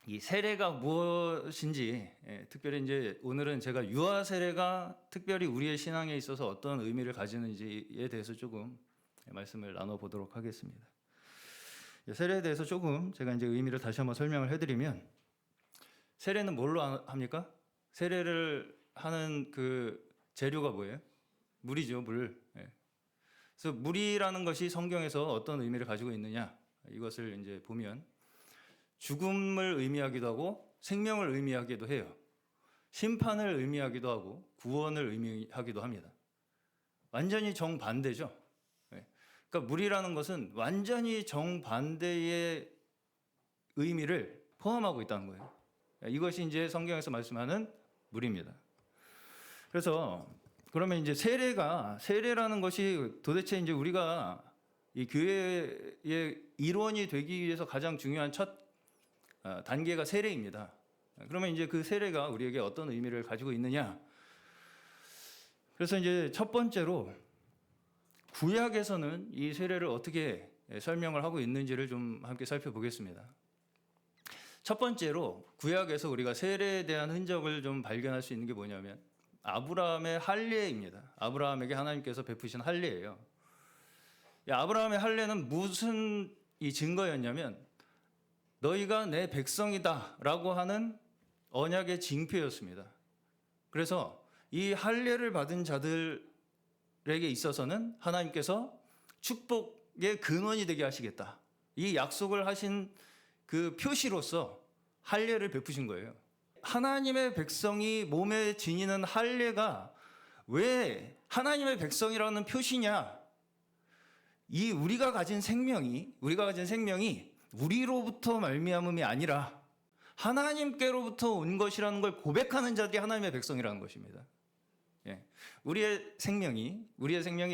이 세례가 무엇인지, 특별히 이제 오늘은 제가 유아 세례가 특별히 우리의 신앙에 있어서 어떤 의미를 가지는지에 대해서 조금 말씀을 나눠보도록 하겠습니다. 세례에 대해서 조금 제가 이제 의미를 다시 한번 설명을 해드리면, 세례는 뭘로 합니까? 세례를 하는 그 재료가 뭐예요? 물이죠, 물. 그래서 물이라는 것이 성경에서 어떤 의미를 가지고 있느냐, 이것을 이제 보면 죽음을 의미하기도 하고 생명을 의미하기도 해요. 심판을 의미하기도 하고 구원을 의미하기도 합니다. 완전히 정반대죠. 그러니까 물이라는 것은 완전히 정반대의 의미를 포함하고 있다는 거예요. 이것이 이제 성경에서 말씀하는 물입니다. 그래서 그러면 이제 세례라는 것이 도대체 이제 우리가 이 교회의 일원이 되기 위해서 가장 중요한 첫 단계가 세례입니다. 그러면 이제 그 세례가 우리에게 어떤 의미를 가지고 있느냐? 그래서 이제 첫 번째로 구약에서는 이 세례를 어떻게 설명을 하고 있는지를 좀 함께 살펴보겠습니다. 첫 번째로 구약에서 우리가 세례에 대한 흔적을 좀 발견할 수 있는 게 뭐냐면 아브라함의 할례입니다. 아브라함에게 하나님께서 베푸신 할례예요. 아브라함의 할례는 무슨 이 증거였냐면 너희가 내 백성이다 라고 하는 언약의 징표였습니다. 그래서 이 할례를 받은 자들에게 있어서는 하나님께서 축복의 근원이 되게 하시겠다. 이 약속을 하신 그 표시로서 할례를 베푸신 거예요. 하나님의 백성이 몸에 지니는 할례가 왜 하나님의 백성이라는 표시냐? 이 우리가 가진 생명이 우리로부터 말미암음이 아니라 하나님께로부터 온 것이라는 걸 고백하는 자들이 하나님의 백성이라는 것입니다. 우리의 생명이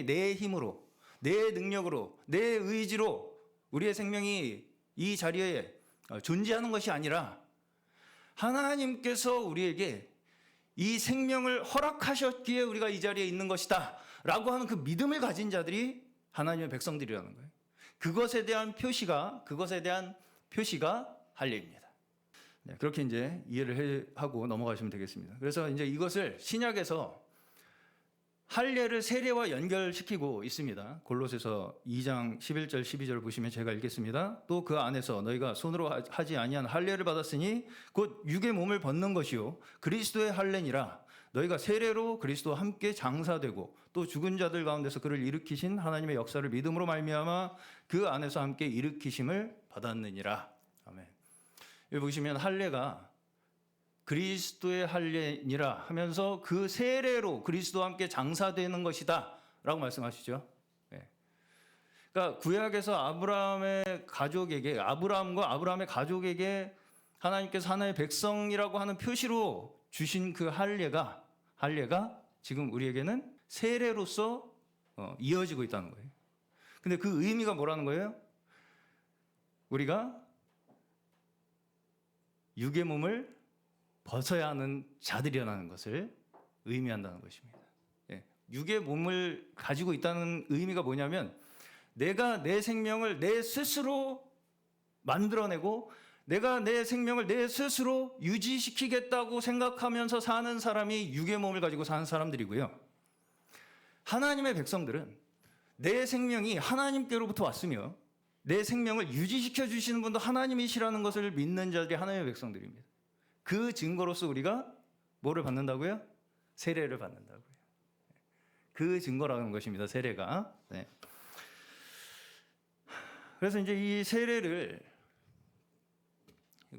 내 힘으로, 내 능력으로, 내 의지로 우리의 생명이 이 자리에 존재하는 것이 아니라 하나님께서 우리에게 이 생명을 허락하셨기에 우리가 이 자리에 있는 것이다 라고 하는 그 믿음을 가진 자들이 하나님의 백성들이라는 거예요. 그것에 대한 표시가 할례입니다. 그렇게 이제 이해를 하고 넘어가시면 되겠습니다. 그래서 이제 이것을 신약에서 할례를 세례와 연결시키고 있습니다. 골로새서 2장 11절 12절 보시면 제가 읽겠습니다. 또 그 안에서 너희가 손으로 하지 아니한 할례를 받았으니 곧 육의 몸을 벗는 것이요 그리스도의 할례니라. 너희가 세례로 그리스도와 함께 장사되고 또 죽은 자들 가운데서 그를 일으키신 하나님의 역사를 믿음으로 말미암아 그 안에서 함께 일으키심을 받았느니라. 아멘. 여기 보시면 할례가 그리스도의 할례니라 하면서 그 세례로 그리스도와 함께 장사되는 것이다 라고 말씀하시죠. 그러니까 구약에서 아브라함과 아브라함의 가족에게 하나님께서 하나님의 백성이라고 하는 표시로 주신 그 할례가 지금 우리에게는 세례로서 이어지고 있다는 거예요. 근데 그 의미가 뭐라는 거예요? 우리가 육의 몸을 벗어야 하는 자들이라는 것을 의미한다는 것입니다. 육의 몸을 가지고 있다는 의미가 뭐냐면 내가 내 생명을 내 스스로 만들어내고 내가 내 생명을 내 스스로 유지시키겠다고 생각하면서 사는 사람이 육의 몸을 가지고 사는 사람들이고요. 하나님의 백성들은 내 생명이 하나님께로부터 왔으며 내 생명을 유지시켜 주시는 분도 하나님이시라는 것을 믿는 자들이 하나님의 백성들입니다. 그 증거로서 우리가 뭐를 받는다고요? 세례를 받는다고요. 그 증거라는 것입니다. 세례가. 그래서 이제 이 세례를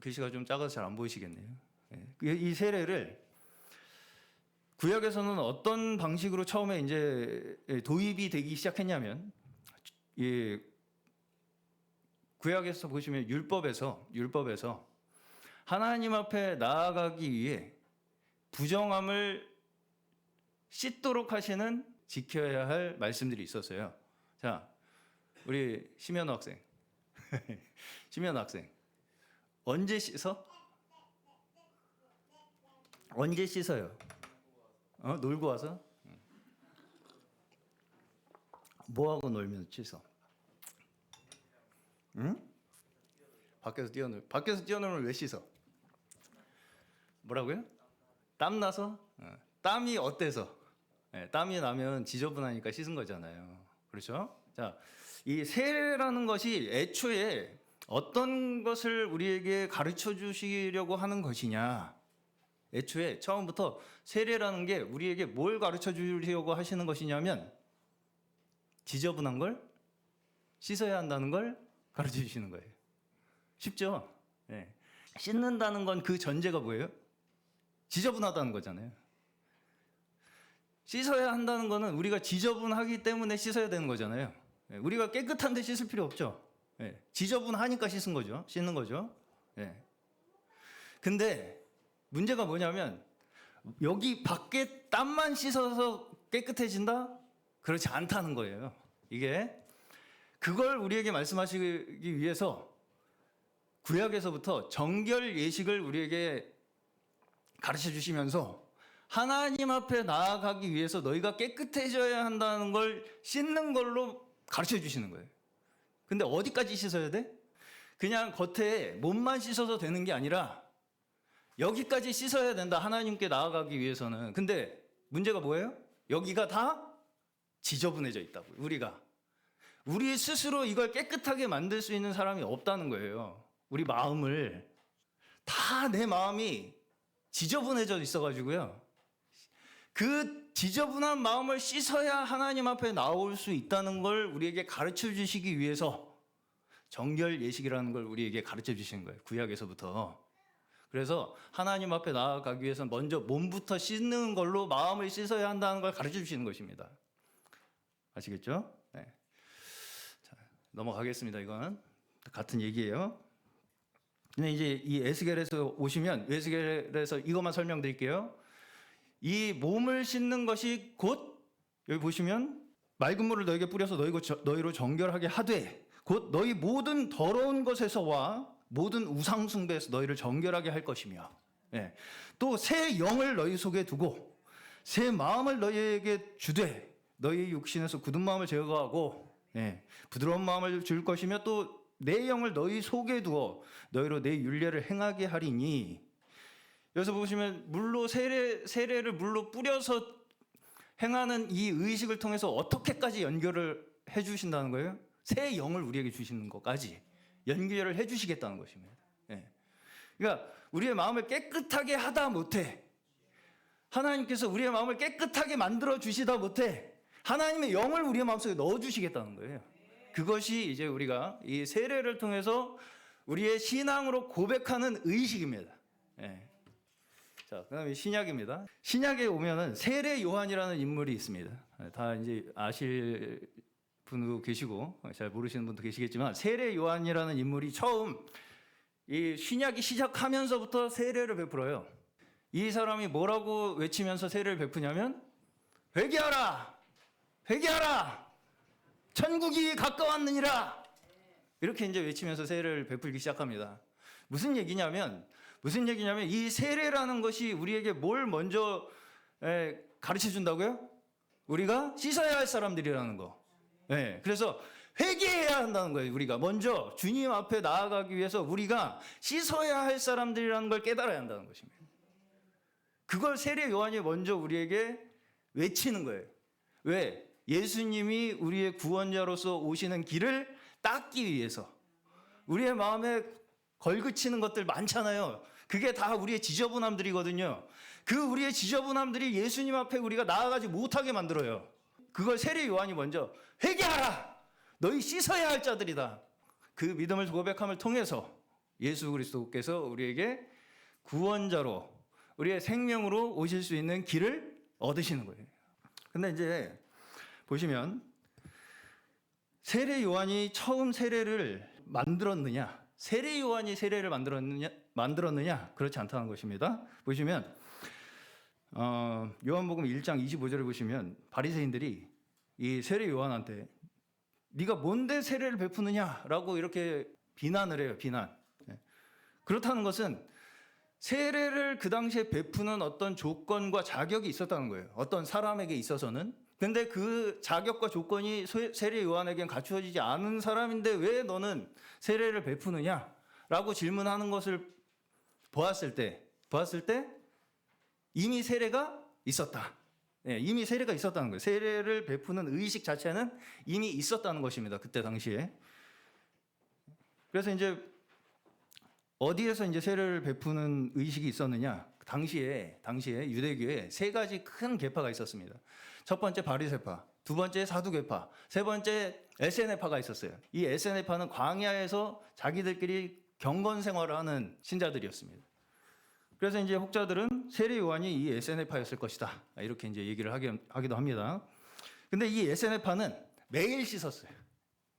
글씨가 좀 작아서 잘 안 보이시겠네요. 이 세례를 구약에서는 어떤 방식으로 처음에 이제 도입이 되기 시작했냐면 구약에서 보시면 율법에서 하나님 앞에 나아가기 위해 부정함을 씻도록 하시는 지켜야 할 말씀들이 있었어요. 자, 우리 심현우 학생. 언제 씻어? 언제 씻어요? 놀고 와서? 뭐하고 놀면 씻어? 응? 밖에서 뛰어놀면 왜 씻어? 뭐라고요? 땀 나서? 땀이 어때서? 땀이 나면 지저분하니까 씻은 거잖아요. 그렇죠? 자, 이 세례라는 것이 애초에 어떤 것을 우리에게 가르쳐 주시려고 하는 것이냐? 애초에 처음부터 세례라는 게 우리에게 뭘 가르쳐 주려고 하시는 것이냐면 지저분한 걸 씻어야 한다는 걸 가르쳐 주시는 거예요. 쉽죠? 씻는다는 건 그 전제가 뭐예요? 지저분하다는 거잖아요. 씻어야 한다는 거는 우리가 지저분하기 때문에 씻어야 되는 거잖아요. 우리가 깨끗한데 씻을 필요 없죠. 지저분하니까 씻는 거죠. 근데 문제가 뭐냐면 여기 밖에 땀만 씻어서 깨끗해진다? 그렇지 않다는 거예요. 이게 그걸 우리에게 말씀하시기 위해서 구약에서부터 정결 예식을 우리에게 가르쳐 주시면서 하나님 앞에 나아가기 위해서 너희가 깨끗해져야 한다는 걸 씻는 걸로 가르쳐 주시는 거예요. 근데 어디까지 씻어야 돼? 그냥 겉에 몸만 씻어서 되는 게 아니라 여기까지 씻어야 된다. 하나님께 나아가기 위해서는. 근데 문제가 뭐예요? 여기가 다 지저분해져 있다고요. 우리 스스로 이걸 깨끗하게 만들 수 있는 사람이 없다는 거예요. 우리 마음을 다 내 마음이 지저분해져 있어가지고요. 그 지저분한 마음을 씻어야 하나님 앞에 나올 수 있다는 걸 우리에게 가르쳐 주시기 위해서 정결 예식이라는 걸 우리에게 가르쳐 주신 거예요. 구약에서부터. 그래서 하나님 앞에 나아가기 위해서 먼저 몸부터 씻는 걸로 마음을 씻어야 한다는 걸 가르쳐 주시는 것입니다. 아시겠죠? 네. 자, 넘어가겠습니다. 이건 같은 얘기예요. 근데 이제 이 에스겔에서 오시면 에스겔에서 이것만 설명드릴게요. 이 몸을 씻는 것이 곧 여기 보시면 맑은 물을 너에게 뿌려서 너희로 정결하게 하되 곧 너희 모든 더러운 것에서와 모든 우상 숭배에서 너희를 정결하게 할 것이며 또 새 영을 너희 속에 두고 새 마음을 너희에게 주되 너희 육신에서 굳은 마음을 제거하고 부드러운 마음을 줄 것이며 또 내 영을 너희 속에 두어 너희로 내 율례를 행하게 하리니. 여기서 보시면 물로 세례를 물로 뿌려서 행하는 이 의식을 통해서 어떻게까지 연결을 해주신다는 거예요? 새 영을 우리에게 주시는 것까지 연결을 해주시겠다는 것입니다. 그러니까 우리의 마음을 깨끗하게 하다 못해 하나님께서 우리의 마음을 깨끗하게 만들어 주시다 못해 하나님의 영을 우리의 마음속에 넣어 주시겠다는 거예요. 그것이 이제 우리가 이 세례를 통해서 우리의 신앙으로 고백하는 의식입니다. 자, 그다음에 신약입니다. 신약에 오면은 세례 요한이라는 인물이 있습니다. 다 이제 아실 분도 계시고 잘 모르시는 분도 계시겠지만 세례 요한이라는 인물이 처음 이 신약이 시작하면서부터 세례를 베풀어요. 이 사람이 뭐라고 외치면서 세례를 베푸냐면 회개하라! 회개하라! 천국이 가까웠느니라! 이렇게 이제 외치면서 세례를 베풀기 시작합니다. 무슨 얘기냐면 이 세례라는 것이 우리에게 뭘 먼저 가르쳐 준다고요? 우리가 씻어야 할 사람들이라는 거. 그래서 회개해야 한다는 거예요. 우리가 먼저 주님 앞에 나아가기 위해서 우리가 씻어야 할 사람들이라는 걸 깨달아야 한다는 것입니다. 그걸 세례 요한이 먼저 우리에게 외치는 거예요. 왜? 예수님이 우리의 구원자로서 오시는 길을 닦기 위해서. 우리의 마음에 걸그치는 것들 많잖아요. 그게 다 우리의 지저분함들이거든요. 그 우리의 지저분함들이 예수님 앞에 우리가 나아가지 못하게 만들어요. 그걸 세례 요한이 먼저 회개하라! 너희 씻어야 할 자들이다. 그 믿음을 고백함을 통해서 예수 그리스도께서 우리에게 구원자로 우리의 생명으로 오실 수 있는 길을 얻으시는 거예요. 근데 이제 보시면 세례 요한이 처음 세례를 만들었느냐? 세례 요한이 세례를 만들었느냐? 그렇지 않다는 것입니다. 보시면 요한복음 1장 25절을 보시면 바리새인들이 이 세례 요한한테 네가 뭔데 세례를 베푸느냐라고 이렇게 비난을 해요. 비난. 그렇다는 것은 세례를 그 당시에 베푸는 어떤 조건과 자격이 있었다는 거예요. 어떤 사람에게 있어서는. 근데 그 자격과 조건이 세례 요한에겐 갖추어지지 않은 사람인데 왜 너는 세례를 베푸느냐라고 질문하는 것을 보았을 때 이미 세례가 있었다. 네, 이미 세례가 있었다는 거예요. 세례를 베푸는 의식 자체는 이미 있었다는 것입니다. 그때 당시에. 그래서 이제 어디에서 이제 세례를 베푸는 의식이 있었느냐? 당시에 유대교에 세 가지 큰 계파가 있었습니다. 첫 번째 바리새파, 두 번째 사두개파, 세 번째 에세네파가 있었어요. 이 에세네파는 광야에서 자기들끼리 경건 생활을 하는 신자들이었습니다. 그래서 이제 혹자들은 세례 요한이 이 에세네파였을 것이다. 이렇게 이제 얘기를 하기도 합니다. 근데 이 에세네파는 매일 씻었어요.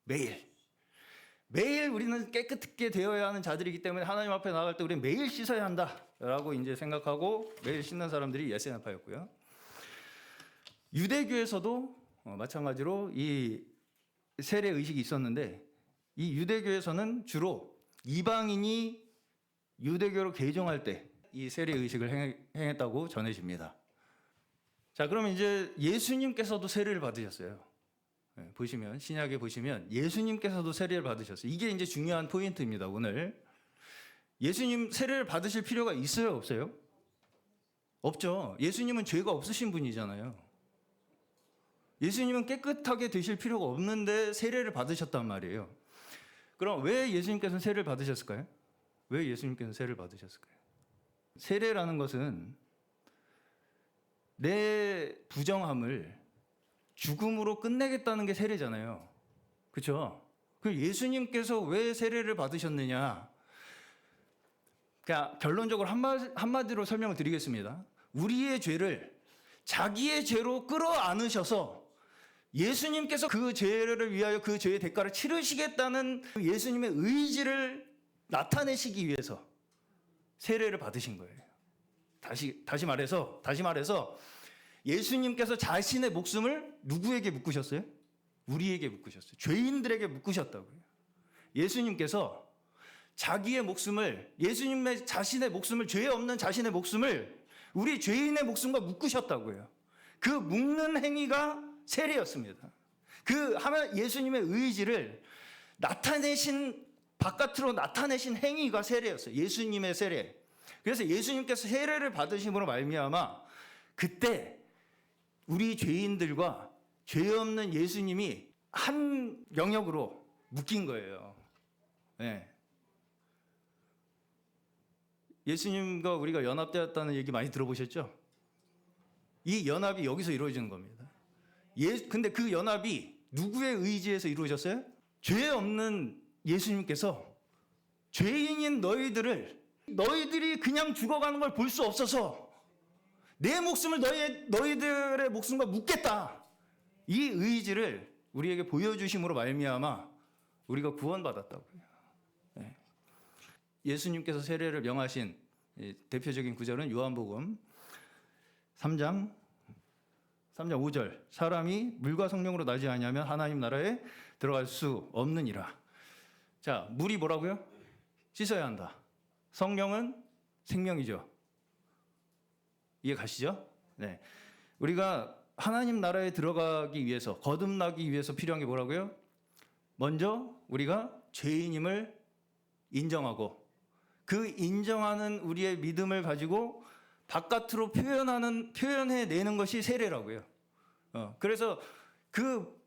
매일 우리는 깨끗하게 되어야 하는 자들이기 때문에 하나님 앞에 나갈 때 우리는 매일 씻어야 한다라고 이제 생각하고 매일 씻는 사람들이 에세네파였고요. 유대교에서도 마찬가지로 이 세례 의식이 있었는데 이 유대교에서는 주로 이방인이 유대교로 개종할 때 이 세례 의식을 행했다고 전해집니다. 자, 그러면 이제 예수님께서도 세례를 받으셨어요. 보시면 신약에 보시면 예수님께서도 세례를 받으셨어요. 이게 이제 중요한 포인트입니다. 오늘 예수님 세례를 받으실 필요가 있어요, 없어요? 없죠. 예수님은 죄가 없으신 분이잖아요. 예수님은 깨끗하게 되실 필요가 없는데 세례를 받으셨단 말이에요. 그럼 왜 예수님께서는 세례를 받으셨을까요? 왜 예수님께서는 세례를 받으셨을까요? 세례라는 것은 내 부정함을 죽음으로 끝내겠다는 게 세례잖아요. 그렇죠? 그 예수님께서 왜 세례를 받으셨느냐? 그러니까 결론적으로 한마디로 설명을 드리겠습니다. 우리의 죄를 자기의 죄로 끌어안으셔서 예수님께서 그 죄를 위하여 그 죄의 대가를 치르시겠다는 예수님의 의지를 나타내시기 위해서 세례를 받으신 거예요. 다시 말해서 예수님께서 자신의 목숨을 누구에게 묶으셨어요? 우리에게 묶으셨어요. 죄인들에게 묶으셨다고요. 예수님께서 자기의 목숨을, 예수님의 자신의 목숨을, 죄 없는 자신의 목숨을 우리 죄인의 목숨과 묶으셨다고요. 그 묶는 행위가 세례였습니다. 그 예수님의 의지를 바깥으로 나타내신 행위가 세례였어요. 예수님의 세례. 그래서 예수님께서 세례를 받으심으로 말미암아 그때 우리 죄인들과 죄 없는 예수님이 한 영역으로 묶인 거예요. 네. 예수님과 우리가 연합되었다는 얘기 많이 들어보셨죠? 이 연합이 여기서 이루어지는 겁니다. 근데 그 연합이 누구의 의지에서 이루어졌어요? 죄 없는 예수님께서 죄인인 너희들이 그냥 죽어가는 걸 볼 수 없어서 내 목숨을 너희들의 목숨과 묶겠다. 이 의지를 우리에게 보여주심으로 말미암아 우리가 구원받았다고요. 네. 예수님께서 세례를 명하신 대표적인 구절은 요한복음 3장 5절. 사람이 물과 성령으로 나지 아니하면 하나님 나라에 들어갈 수 없느니라. 자, 물이 뭐라고요? 씻어야 한다. 성령은 생명이죠. 이해 가시죠? 네. 우리가 하나님 나라에 들어가기 위해서, 거듭나기 위해서 필요한 게 뭐라고요? 먼저 우리가 죄인임을 인정하고 그 인정하는 우리의 믿음을 가지고 바깥으로 표현해내는 것이 세례라고요. 그래서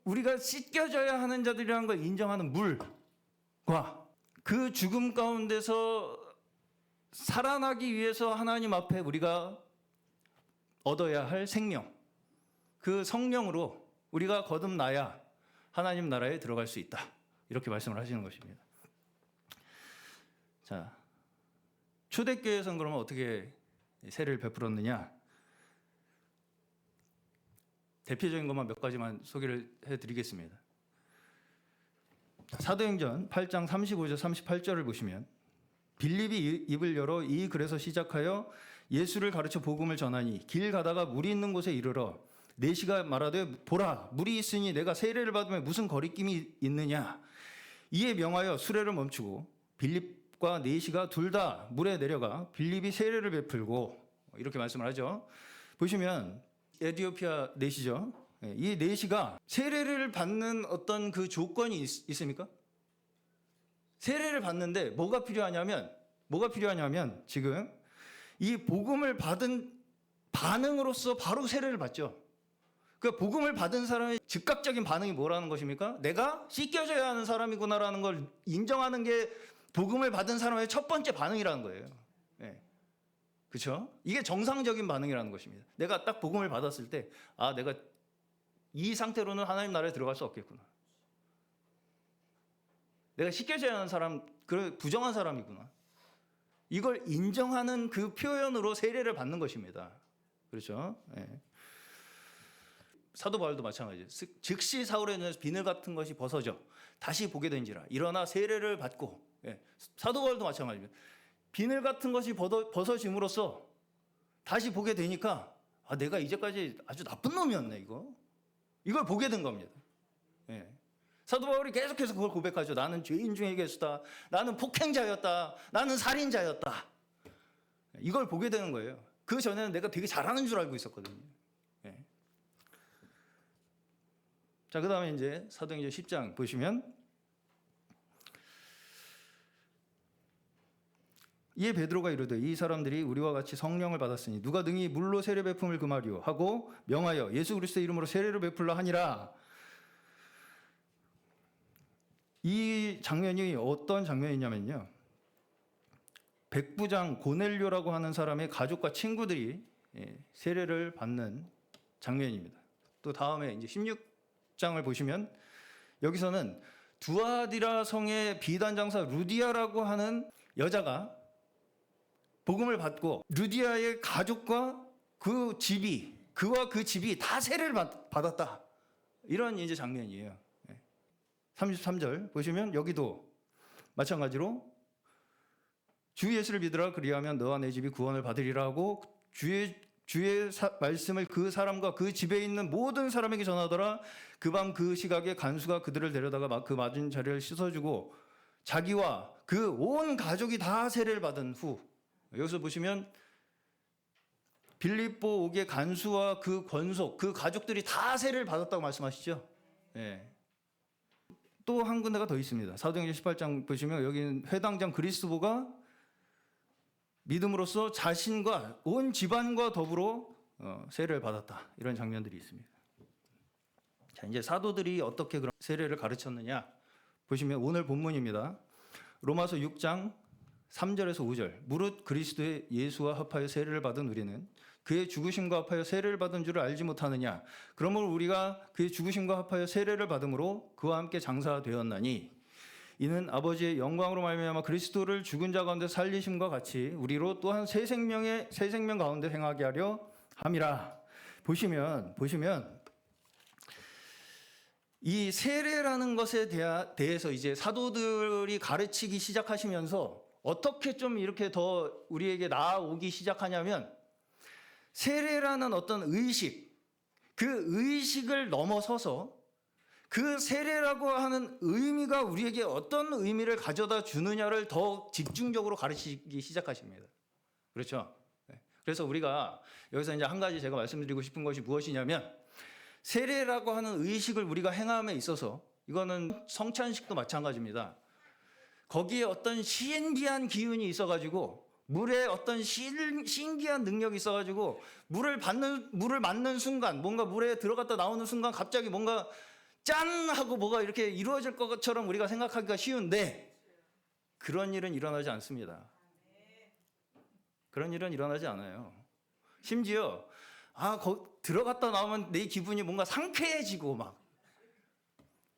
우리가 씻겨져야 하는 자들이라는 걸 인정하는 물과 그 죽음 가운데서 살아나기 위해서 하나님 앞에 우리가 얻어야 할 생명, 그 성령으로 우리가 거듭나야 하나님 나라에 들어갈 수 있다. 이렇게 말씀을 하시는 것입니다. 자, 초대교회에서는 그러면 어떻게 세례를 베풀었느냐? 대표적인 것만 몇 가지만 소개를 해드리겠습니다. 사도행전 8장 35절 38절을 보시면 빌립이 입을 열어 이 글에서 시작하여 예수를 가르쳐 복음을 전하니 길 가다가 물이 있는 곳에 이르러 내시가 말하되 보라 물이 있으니 내가 세례를 받으면 무슨 거리낌이 있느냐. 이에 명하여 수레를 멈추고 빌립과 내시가 둘 다 물에 내려가 빌립이 세례를 베풀고 이렇게 말씀을 하죠. 보시면 에티오피아 내시죠. 이 내시가 세례를 받는 어떤 그 조건이 있습니까? 세례를 받는데 뭐가 필요하냐면 지금 이 복음을 받은 반응으로서 바로 세례를 받죠. 그 복음을 받은 사람의 즉각적인 반응이 뭐라는 것입니까? 내가 씻겨져야 하는 사람이구나라는 걸 인정하는 게 복음을 받은 사람의 첫 번째 반응이라는 거예요. 네. 그렇죠? 이게 정상적인 반응이라는 것입니다. 내가 딱 복음을 받았을 때, 아, 내가 이 상태로는 하나님 나라에 들어갈 수 없겠구나. 내가 씻겨져야 하는 사람, 그 부정한 사람이구나. 이걸 인정하는 그 표현으로 세례를 받는 것입니다. 그렇죠? 네. 사도 바울도 마찬가지예요. 즉시 사울의 눈에서 비늘 같은 것이 벗어져 다시 보게 된지라. 일어나 세례를 받고. 예. 사도 바울도 마찬가지입니다. 비늘 같은 것이 벗어짐으로써 다시 보게 되니까 아, 내가 이제까지 아주 나쁜 놈이었네 이걸 보게 된 겁니다. 예. 사도 바울이 계속해서 그걸 고백하죠. 나는 죄인 중에 괴수다. 나는 폭행자였다. 나는 살인자였다. 이걸 보게 되는 거예요. 그 전에는 내가 되게 잘하는 줄 알고 있었거든요. 예. 자, 그 다음에 이제 사도행전 10장 보시면 이에 베드로가 이르되 이 사람들이 우리와 같이 성령을 받았으니 누가 능히 물로 세례 베품을 금하리요 하고 명하여 예수 그리스도의 이름으로 세례를 베풀라 하니라. 이 장면이 어떤 장면이냐면요. 백부장 고넬료라고 하는 사람의 가족과 친구들이 세례를 받는 장면입니다. 또 다음에 이제 16장을 보시면 여기서는 두아디라 성의 비단 장사 루디아라고 하는 여자가 복음을 받고 루디아의 가족과 그와 그 집이 다 세례를 받았다. 이런 이제 장면이에요. 33절 보시면 여기도 마찬가지로 주 예수를 믿으라 그리하면 너와 내 집이 구원을 받으리라 하고 주의 말씀을 그 사람과 그 집에 있는 모든 사람에게 전하더라. 그 밤 그 시각에 간수가 그들을 데려다가 그 맞은 자리를 씻어주고 자기와 그 온 가족이 다 세례를 받은 후 여기서 보시면 빌립보 옥의 간수와 그 권속 그 가족들이 다 세례를 받았다고 말씀하시죠. 예. 또 한 군데가 더 있습니다. 사도행전 18장 보시면 여기는 회당장 그리스도가 믿음으로써 자신과 온 집안과 더불어 세례를 받았다. 이런 장면들이 있습니다. 자, 이제 사도들이 어떻게 그런 세례를 가르쳤느냐 보시면 오늘 본문입니다. 로마서 6장 3절에서 5절 무릇 그리스도의 예수와 합하여 세례를 받은 우리는 그의 죽으심과 합하여 세례를 받은 줄을 알지 못하느냐. 그러므로 우리가 그의 죽으심과 합하여 세례를 받음으로 그와 함께 장사되었나니 이는 아버지의 영광으로 말미암아 그리스도를 죽은 자 가운데 살리심과 같이 우리로 또한 새 생명 가운데 행하게 하려 함이라. 보시면 이 세례라는 것에 대해서 이제 사도들이 가르치기 시작하시면서 어떻게 좀 이렇게 더 우리에게 나아오기 시작하냐면 세례라는 어떤 의식, 그 의식을 넘어서서 그 세례라고 하는 의미가 우리에게 어떤 의미를 가져다 주느냐를 더 집중적으로 가르치기 시작하십니다. 그렇죠? 그래서 우리가 여기서 이제 한 가지 제가 말씀드리고 싶은 것이 무엇이냐면 세례라고 하는 의식을 우리가 행함에 있어서 이거는 성찬식도 마찬가지입니다. 거기에 어떤 신비한 기운이 있어가지고 물에 어떤 신기한 능력이 있어가지고 물을 맞는 순간 뭔가 물에 들어갔다 나오는 순간 갑자기 뭔가 짠 하고 뭐가 이렇게 이루어질 것처럼 우리가 생각하기가 쉬운데 그런 일은 일어나지 않습니다. 그런 일은 일어나지 않아요. 심지어 들어갔다 나오면 내 기분이 뭔가 상쾌해지고 막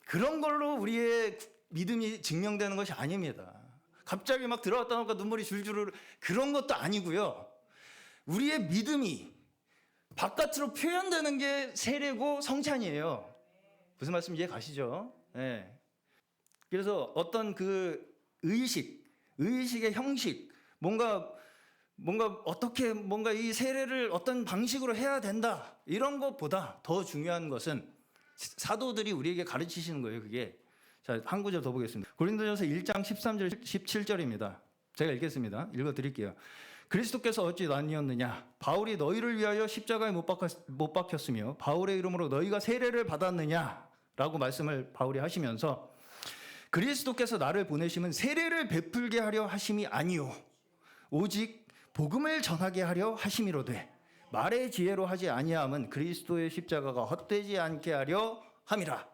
그런 걸로 우리의 믿음이 증명되는 것이 아닙니다. 갑자기 막 들어갔다 나오니까 눈물이 줄줄 그런 것도 아니고요. 우리의 믿음이 바깥으로 표현되는 게 세례고 성찬이에요. 무슨 말씀 이해 가시죠? 네. 그래서 어떤 그 의식의 형식, 뭔가 어떻게 뭔가 이 세례를 어떤 방식으로 해야 된다 이런 것보다 더 중요한 것은 사도들이 우리에게 가르치시는 거예요. 그게 자, 한 구절 더 보겠습니다. 고린도전서 1장 13절 17절입니다. 제가 읽겠습니다. 읽어드릴게요. 그리스도께서 어찌 나뉘었느냐? 바울이 너희를 위하여 십자가에 못 박혔으며 바울의 이름으로 너희가 세례를 받았느냐? 라고 말씀을 바울이 하시면서 그리스도께서 나를 보내심은 세례를 베풀게 하려 하심이 아니요 오직 복음을 전하게 하려 하심이로되 말의 지혜로 하지 아니함은 그리스도의 십자가가 헛되지 않게 하려 함이라.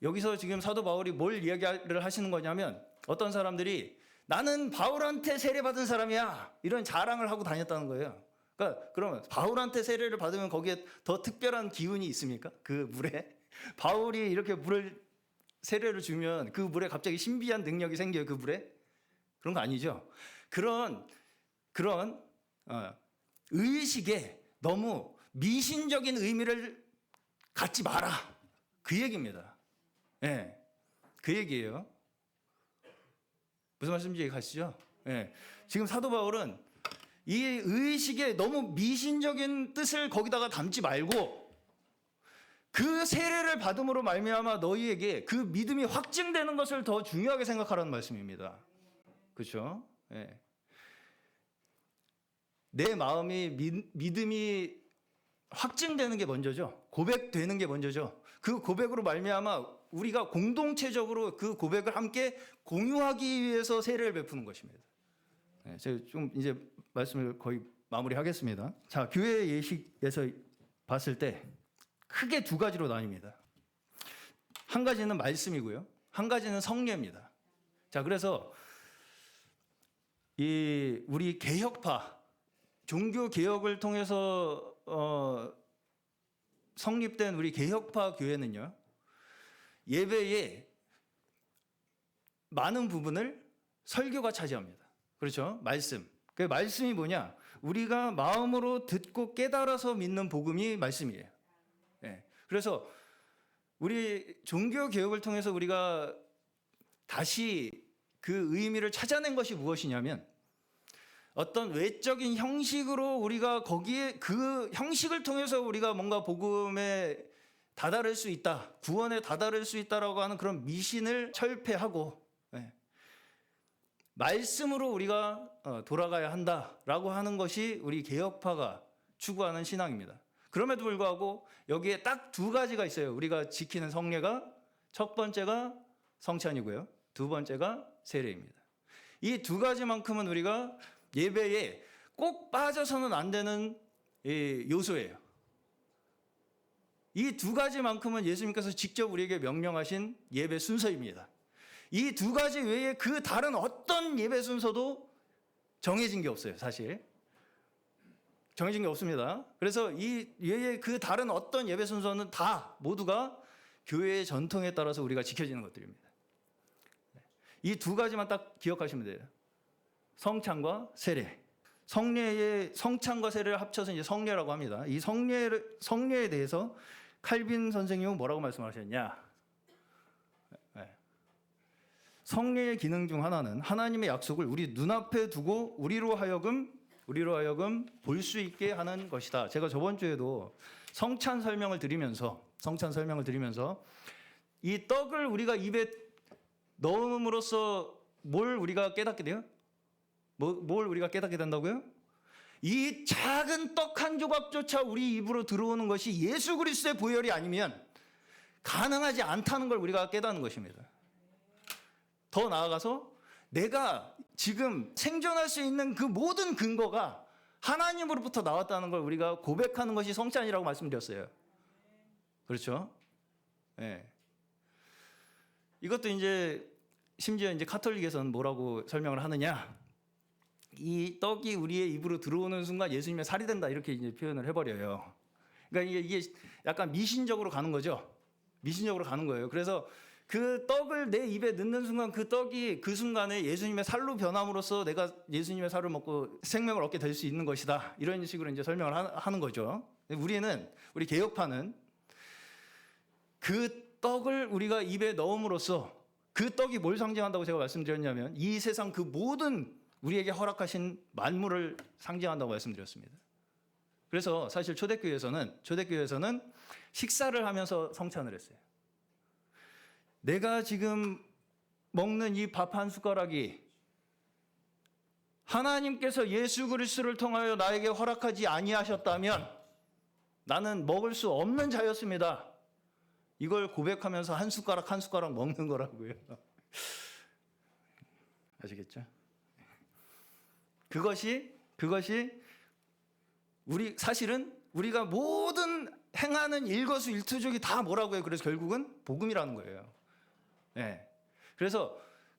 여기서 지금 사도 바울이 뭘 이야기를 하시는 거냐면, 어떤 사람들이 나는 바울한테 세례받은 사람이야, 이런 자랑을 하고 다녔다는 거예요. 그러니까 그러면 바울한테 세례를 받으면 거기에 더 특별한 기운이 있습니까? 그 물에 바울이 이렇게 물을 세례를 주면 그 물에 갑자기 신비한 능력이 생겨요, 그 물에? 그런 거 아니죠. 그런 의식에 너무 미신적인 의미를 갖지 마라, 그 얘기입니다. 예, 그 얘기예요. 무슨 말씀인지 가시죠? 예, 지금 사도 바울은 이 의식에 너무 미신적인 뜻을 거기다가 담지 말고, 그 세례를 받음으로 말미암아 너희에게 그 믿음이 확증되는 것을 더 중요하게 생각하라는 말씀입니다. 그렇죠? 예. 내 마음이 믿음이 확증되는 게 먼저죠. 고백되는 게 먼저죠. 그 고백으로 말미암아 우리가 공동체적으로 그 고백을 함께 공유하기 위해서 세례를 베푸는 것입니다. 네, 제가 좀 이제 말씀을 거의 마무리하겠습니다. 자, 교회 예식에서 봤을 때 크게 두 가지로 나뉩니다. 한 가지는 말씀이고요, 한 가지는 성례입니다. 자, 그래서 이 우리 개혁파, 종교 개혁을 통해서 성립된 우리 개혁파 교회는요, 예배의 많은 부분을 설교가 차지합니다. 그렇죠? 말씀. 그 말씀이 뭐냐? 우리가 마음으로 듣고 깨달아서 믿는 복음이 말씀이에요. 네. 그래서 우리 종교 개혁을 통해서 우리가 다시 그 의미를 찾아낸 것이 무엇이냐면, 어떤 외적인 형식으로 우리가 거기에 그 형식을 통해서 우리가 뭔가 복음에 다다를 수 있다, 구원에 다다를 수 있다라고 하는 그런 미신을 철폐하고, 네, 말씀으로 우리가 돌아가야 한다라고 하는 것이 우리 개혁파가 추구하는 신앙입니다. 그럼에도 불구하고 여기에 딱 두 가지가 있어요. 우리가 지키는 성례가, 첫 번째가 성찬이고요, 두 번째가 세례입니다. 이 두 가지만큼은 우리가 예배에 꼭 빠져서는 안 되는 요소예요. 이 두 가지만큼은 예수님께서 직접 우리에게 명령하신 예배 순서입니다. 이 두 가지 외에 그 다른 어떤 예배 순서도 정해진 게 없어요. 사실 정해진 게 없습니다. 그래서 이 외에 그 다른 어떤 예배 순서는 다 모두가 교회의 전통에 따라서 우리가 지켜지는 것들입니다. 이 두 가지만 딱 기억하시면 돼요. 성찬과 세례. 성례의 성찬과 세례를 합쳐서 이제 성례라고 합니다. 이 성례에 대해서 칼빈 선생님은 뭐라고 말씀하셨냐? 성례의 기능 중 하나는 하나님의 약속을 우리 눈앞에 두고 우리로 하여금 볼 수 있게 하는 것이다. 제가 저번 주에도 성찬 설명을 드리면서 이 떡을 우리가 입에 넣음으로써 뭘 우리가 깨닫게 돼요? 뭘 우리가 깨닫게 된다고요? 이 작은 떡 한 조각조차 우리 입으로 들어오는 것이 예수 그리스도의 보혈이 아니면 가능하지 않다는 걸 우리가 깨닫는 것입니다. 더 나아가서 내가 지금 생존할 수 있는 그 모든 근거가 하나님으로부터 나왔다는 걸 우리가 고백하는 것이 성찬이라고 말씀드렸어요. 그렇죠? 네. 이것도 이제 심지어 이제 카톨릭에서는 뭐라고 설명을 하느냐? 이 떡이 우리의 입으로 들어오는 순간 예수님의 살이 된다, 이렇게 이제 표현을 해버려요. 그러니까 이게 약간 미신적으로 가는 거죠. 미신적으로 가는 거예요. 그래서 그 떡을 내 입에 넣는 순간 그 떡이 그 순간에 예수님의 살로 변함으로써 내가 예수님의 살을 먹고 생명을 얻게 될 수 있는 것이다, 이런 식으로 이제 설명을 하는 거죠. 우리 개혁파는 그 떡을 우리가 입에 넣음으로써 그 떡이 뭘 상징한다고 제가 말씀드렸냐면 이 세상 그 모든 우리에게 허락하신 만물을 상징한다고 말씀드렸습니다. 그래서 사실 초대교회에서는 식사를 하면서 성찬을 했어요. 내가 지금 먹는 이 밥 한 숟가락이 하나님께서 예수 그리스도를 통하여 나에게 허락하지 아니하셨다면 나는 먹을 수 없는 자였습니다. 이걸 고백하면서 한 숟가락 한 숟가락 먹는 거라고요. 아시겠죠? 그것이 우리 사실은 우리가 모든 행하는 일거수일투족이 다 뭐라고 해요? 그래서 결국은 복음이라는 거예요. 예. 그래서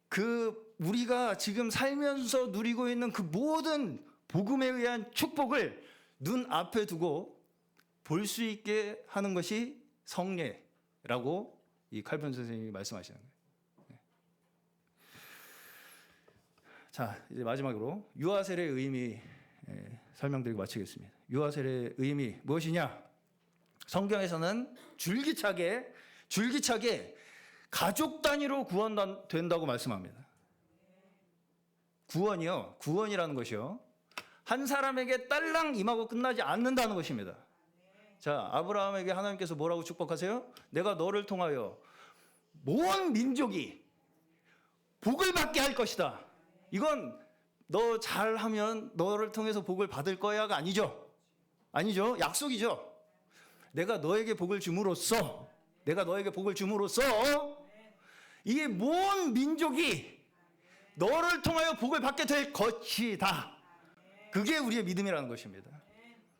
그 우리가 지금 살면서 누리고 있는 그 모든 복음에 의한 축복을 눈앞에 두고 볼 수 있게 하는 것이 성례라고 이 칼빈 선생님이 말씀하시는 거예요. 예. 자, 이제 마지막으로 유아세례의 의미 설명드리고 마치겠습니다. 유아세례의 의미 무엇이냐? 성경에서는 줄기차게 가족 단위로 구원된다고 말씀합니다. 구원이요. 구원이라는 것이요. 한 사람에게 딸랑 임하고 끝나지 않는다는 것입니다. 자, 아브라함에게 하나님께서 뭐라고 축복하세요? 내가 너를 통하여 온 민족이 복을 받게 할 것이다. 이건 너 잘하면 너를 통해서 복을 받을 거야가 아니죠. 아니죠. 약속이죠. 내가 너에게 복을 줌으로써 이 온 민족이 너를 통하여 복을 받게 될 것이다. 그게 우리의 믿음이라는 것입니다.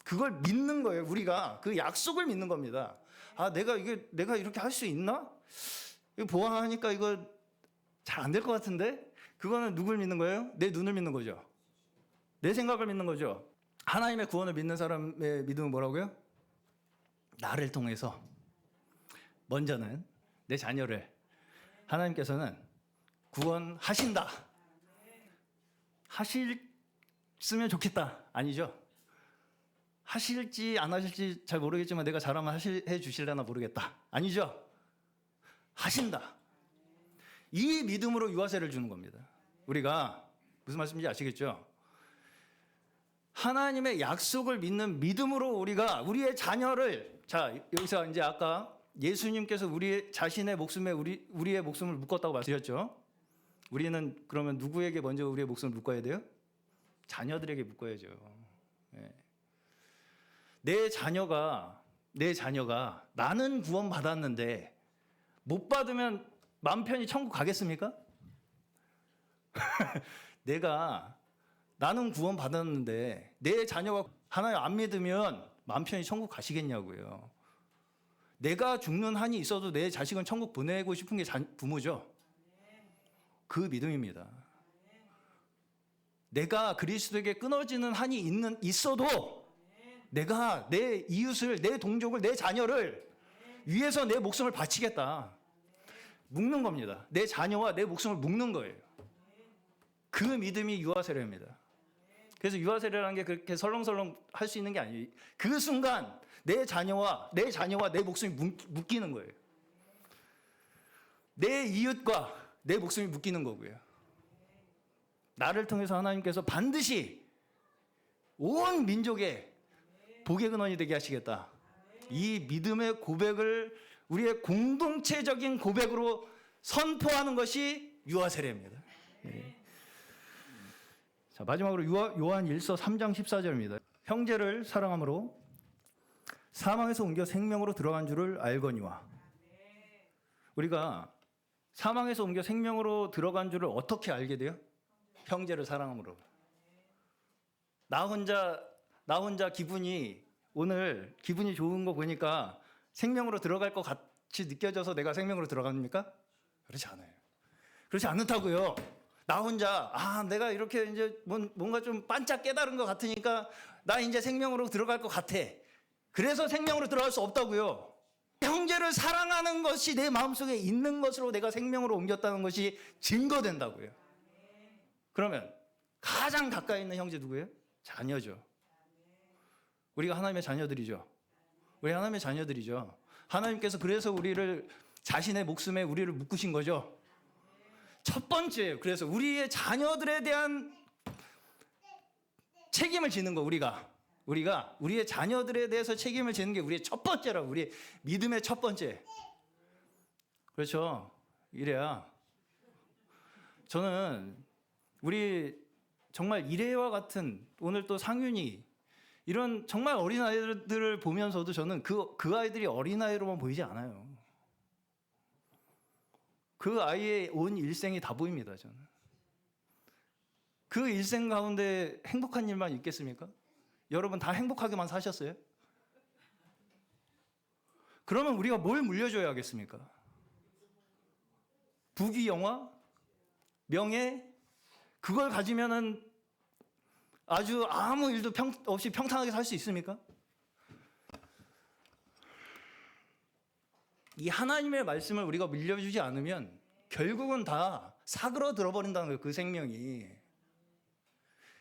그걸 믿는 거예요. 우리가 그 약속을 믿는 겁니다. 아, 내가 이렇게 할 수 있나? 이거 보아하니까 이거 잘 안 될 것 같은데? 그거는 누굴 믿는 거예요? 내 눈을 믿는 거죠. 내 생각을 믿는 거죠. 하나님의 구원을 믿는 사람의 믿음은 뭐라고요? 나를 통해서 먼저는 내 자녀를 하나님께서는 구원하신다. 하셨으면 좋겠다. 아니죠. 하실지 안 하실지 잘 모르겠지만 내가 잘하면 해 주실려나 모르겠다. 아니죠. 하신다. 이 믿음으로 유아세를 주는 겁니다. 우리가 무슨 말씀인지 아시겠죠? 하나님의 약속을 믿는 믿음으로 우리가 우리의 자녀를, 자, 여기서 이제 아까 예수님께서 우리 자신의 목숨에 우리의 목숨을 묶었다고 말씀하셨죠. 우리는 그러면 누구에게 먼저 우리의 목숨을 묶어야 돼요? 자녀들에게 묶어야죠. 네. 내 자녀가 나는 구원 받았는데 못 받으면 마음 편히 천국 가겠습니까? 나는 구원 받았는데 내 자녀가 하나님 안 믿으면 마음 편히 천국 가시겠냐고요. 내가 죽는 한이 있어도 내 자식은 천국 보내고 싶은 게 부모죠. 그 믿음입니다. 내가 그리스도에게 끊어지는 한이 있어도 내가 내 이웃을, 내 동족을, 내 자녀를 위해서 내 목숨을 바치겠다. 묶는 겁니다. 내 자녀와 내 목숨을 묶는 거예요. 그 믿음이 유아세례입니다. 그래서 유아세례라는 게 그렇게 설렁설렁 할 수 있는 게 아니에요. 그 순간 내 자녀와 내 목숨이 묶이는 거예요. 내 이웃과 내 목숨이 묶이는 거고요. 나를 통해서 하나님께서 반드시 온 민족의 복의 근원이 되게 하시겠다. 이 믿음의 고백을 우리의 공동체적인 고백으로 선포하는 것이 유아세례입니다. 네. 자, 마지막으로 요한 1서 3장 14절입니다. 형제를 사랑함으로 사망에서 옮겨 생명으로 들어간 줄을 알거니와. 우리가 사망에서 옮겨 생명으로 들어간 줄을 어떻게 알게 돼요? 형제를 사랑함으로. 나 혼자 오늘 기분이 좋은 거 보니까 생명으로 들어갈 것 같이 느껴져서 내가 생명으로 들어갑니까? 그렇지 않아요. 그렇지 않다고요. 나 혼자 내가 이렇게 이제 뭔가 좀 반짝 깨달은 것 같으니까 나 이제 생명으로 들어갈 것 같아. 그래서 생명으로 들어갈 수 없다고요. 형제를 사랑하는 것이 내 마음속에 있는 것으로 내가 생명으로 옮겼다는 것이 증거된다고요. 그러면 가장 가까이 있는 형제 누구예요? 자녀죠. 우리가 하나님의 자녀들이죠. 우리 하나님의 자녀들이죠. 하나님께서 그래서 우리를 자신의 목숨에 우리를 묶으신 거죠. 첫 번째예요. 그래서 우리의 자녀들에 대한 책임을 지는 거, 우리가 우리의 자녀들에 대해서 책임을 지는 게 우리의 첫 번째라고. 우리의 믿음의 첫 번째. 그렇죠. 이래야 저는 우리 정말 이래와 같은, 오늘 또 상윤이 이런 정말 어린아이들을 보면서도 저는 그 아이들이 어린아이로만 보이지 않아요. 그 아이의 온 일생이 다 보입니다. 저는 그 일생 가운데 행복한 일만 있겠습니까? 여러분 다 행복하게만 사셨어요? 그러면 우리가 뭘 물려줘야겠습니까? 부귀 영화? 명예? 그걸 가지면은 아주 아무 일도 없이 평탄하게 살 수 있습니까? 이 하나님의 말씀을 우리가 물려주지 않으면 결국은 다 사그러들어 버린다는 거예요. 그 생명이.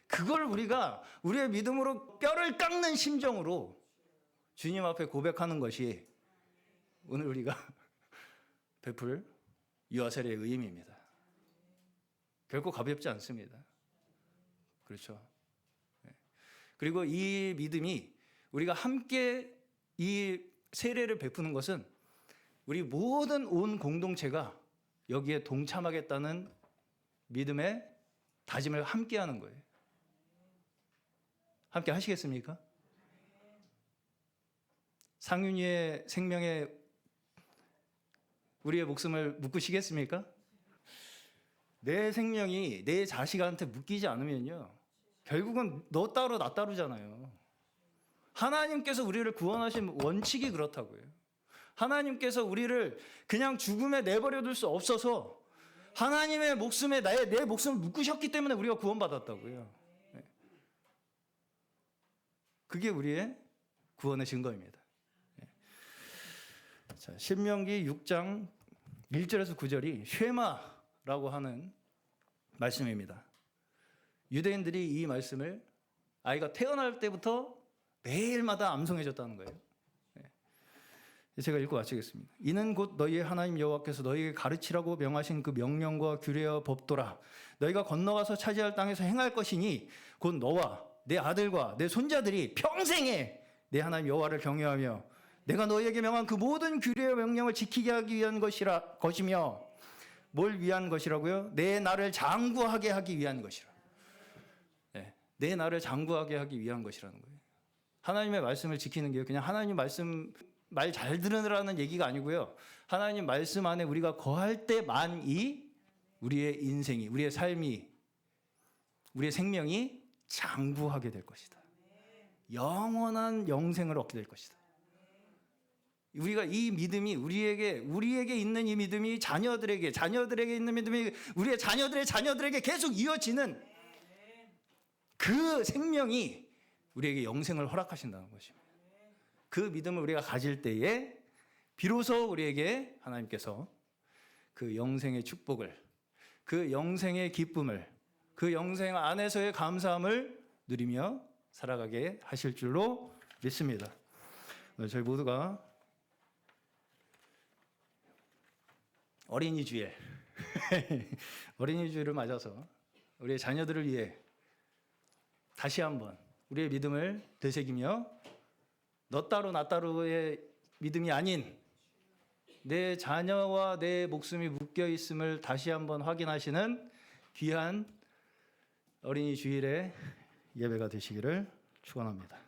그걸 우리가 우리의 믿음으로 뼈를 깎는 심정으로 주님 앞에 고백하는 것이 오늘 우리가 베풀 유아세례의 의미입니다. 결코 가볍지 않습니다. 그렇죠. 그리고 이 믿음이 우리가 함께 이 세례를 베푸는 것은 우리 모든 온 공동체가 여기에 동참하겠다는 믿음의 다짐을 함께 하는 거예요. 함께 하시겠습니까? 상윤이의 생명에 우리의 목숨을 묶으시겠습니까? 내 생명이 내 자식한테 묶이지 않으면요, 결국은 너 따로 나 따로잖아요. 하나님께서 우리를 구원하신 원칙이 그렇다고요. 하나님께서 우리를 그냥 죽음에 내버려 둘 수 없어서 하나님의 목숨에 내 목숨을 묶으셨기 때문에 우리가 구원받았다고요. 그게 우리의 구원의 증거입니다. 자, 신명기 6장 1절에서 9절이 쉐마라고 하는 말씀입니다. 유대인들이 이 말씀을 아이가 태어날 때부터 매일마다 암송해줬다는 거예요. 제가 읽고 마치겠습니다. 이는 곧 너희의 하나님 여호와께서 너희에게 가르치라고 명하신 그 명령과 규례와 법도라. 너희가 건너가서 차지할 땅에서 행할 것이니 곧 너와 내 아들과 내 손자들이 평생에 내 하나님 여호와를 경외하며 내가 너희에게 명한 그 모든 규례와 명령을 지키게 하기 위한 것이며 뭘 위한 것이라고요? 내 나를 장구하게 하기 위한 것이라. 내 나를 장구하게 하기 위한 것이라는 거예요. 하나님의 말씀을 지키는 게 그냥 하나님 말씀 말 잘 들으라는 얘기가 아니고요. 하나님 말씀 안에 우리가 거할 때만이 우리의 인생이, 우리의 삶이, 우리의 생명이 장구하게 될 것이다. 영원한 영생을 얻게 될 것이다. 우리가 이 믿음이 우리에게 있는 이 믿음이 자녀들에게 있는 믿음이 우리의 자녀들의 자녀들에게 계속 이어지는 그 생명이 우리에게 영생을 허락하신다는 것입니다. 그 믿음을 우리가 가질 때에 비로소 우리에게 하나님께서 그 영생의 축복을, 그 영생의 기쁨을, 그 영생 안에서의 감사함을 누리며 살아가게 하실 줄로 믿습니다. 저희 모두가 어린이 주일, 어린이 주일을 맞아서 우리의 자녀들을 위해 다시 한번 우리의 믿음을 되새기며 너 따로 나 따로의 믿음이 아닌 내 자녀와 내 목숨이 묶여 있음을 다시 한번 확인하시는 귀한 어린이 주일의 예배가 되시기를 축원합니다.